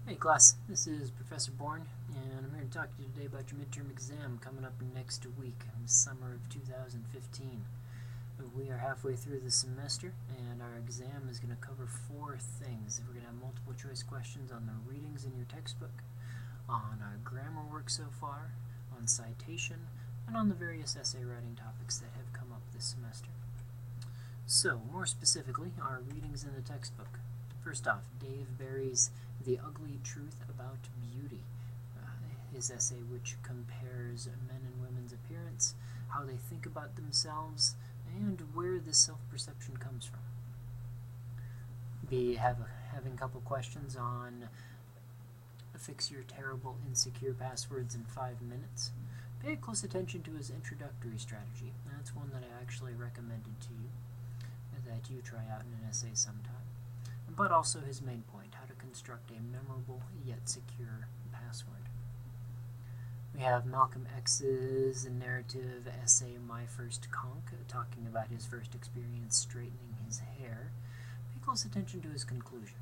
Hey class, this is Professor Bourne, and I'm here to talk to you today about your midterm exam coming up next week, in summer of 2015. We are halfway through the semester, and our exam is going to cover four things. We're going to have multiple choice questions on the readings in your textbook, on our grammar work so far, on citation, and on the various essay writing topics that have come up this semester. So, more specifically, our readings in the textbook. First off, Dave Barry's The Ugly Truth About Beauty, his essay which compares men and women's appearance, how they think about themselves, and where this self-perception comes from. Having a couple questions on fix your terrible insecure passwords in 5 minutes. Pay close attention to his introductory strategy. That's one that I actually recommended to you, that you try out in an essay sometime. But also his main point, how to construct a memorable yet secure password. We have Malcolm X's narrative essay, My First Conk, talking about his first experience straightening his hair. Pay close attention to his conclusion.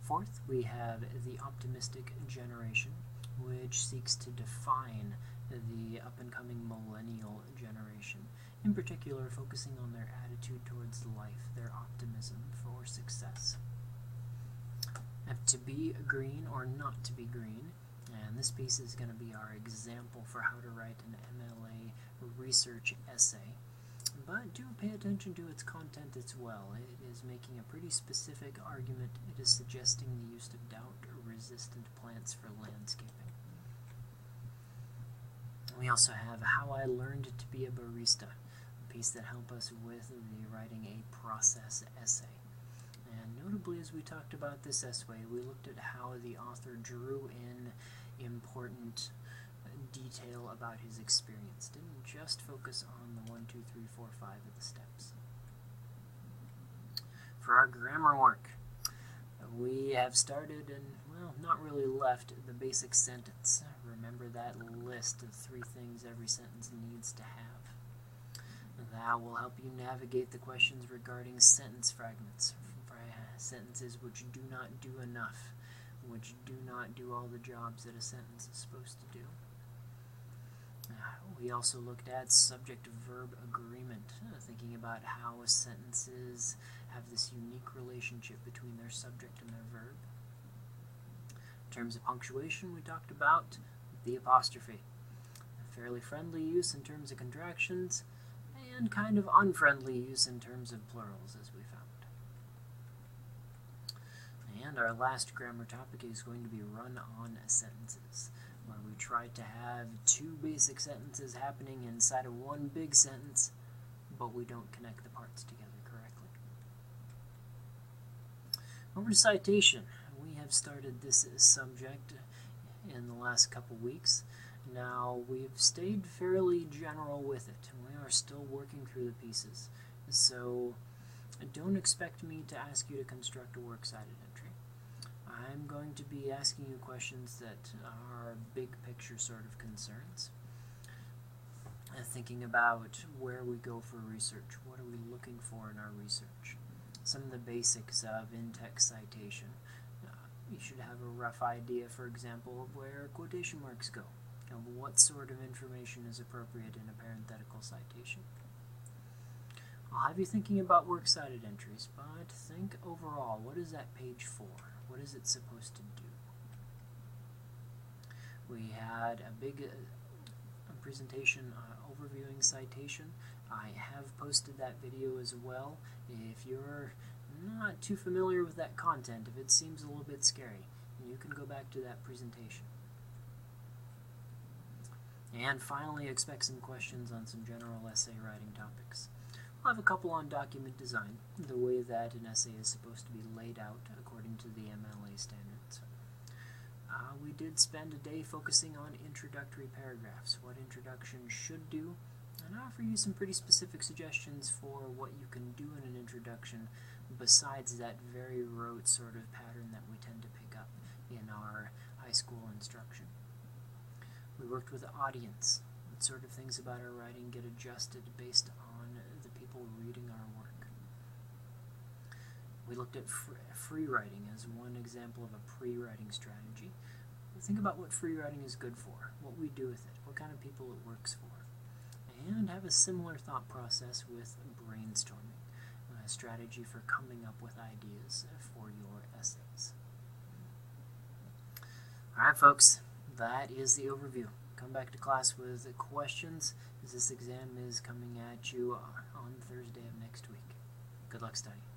Fourth, we have The Optimistic Generation, which seeks to define the up-and-coming millennial generation, in particular focusing on their attitude towards life, their optimism for success. To be green or not to be green, and this piece is going to be our example for how to write an MLA research essay, but do pay attention to its content as well. It is making a pretty specific argument. It is suggesting the use of drought-resistant plants for landscaping. We also have How I Learned to be a Barista, a piece that helps us with the writing a process essay. And notably, as we talked about this essay, we looked at how the author drew in important detail about his experience, didn't just focus on the 1, 2, 3, 4, 5 of the steps. For our grammar work, we have started and, well, not really left the basic sentence. Remember that list of 3 things every sentence needs to have. That will help you navigate the questions regarding sentence fragments, sentences which do not do enough, which do not do all the jobs that a sentence is supposed to do. We also looked at subject-verb agreement, thinking about how sentences have this unique relationship between their subject and their verb. In terms of punctuation, we talked about the apostrophe, a fairly friendly use in terms of contractions, and kind of unfriendly use in terms of plurals, as we found. And our last grammar topic is going to be run-on sentences, where we try to have 2 basic sentences happening inside of 1 big sentence, but we don't connect the parts together correctly. Over to citation. We have started this subject in the last couple weeks. Now, we've stayed fairly general with it, and we are still working through the pieces. So, don't expect me to ask you to construct a works cited entry. I'm going to be asking you questions that are big picture sort of concerns. Thinking about where we go for research, what are we looking for in our research, some of the basics of in-text citation. You should have a rough idea, for example, of where quotation marks go, and what sort of information is appropriate in a parenthetical citation. I'll have you thinking about works cited entries, but think overall, what is that page for? What is it supposed to do? We had a big presentation overviewing citation. I have posted that video as well. If you're not too familiar with that content, if it seems a little bit scary, you can go back to that presentation. And finally, expect some questions on some general essay writing topics. I'll have a couple on document design, the way that an essay is supposed to be laid out according to the MLA standards. We did spend a day focusing on introductory paragraphs, what introduction should do, and I offer you some pretty specific suggestions for what you can do in an introduction besides that very rote sort of pattern that we tend to pick up in our high school instruction. We worked with the audience. What sort of things about our writing get adjusted based on the people reading our work. We looked at free writing as one example of a pre-writing strategy. Think about what free writing is good for, what we do with it, what kind of people it works for, and have a similar thought process with brainstorming, a strategy for coming up with ideas for your essays. Alright folks, that is the overview. Come back to class with questions as this exam is coming at you on Thursday of next week. Good luck studying.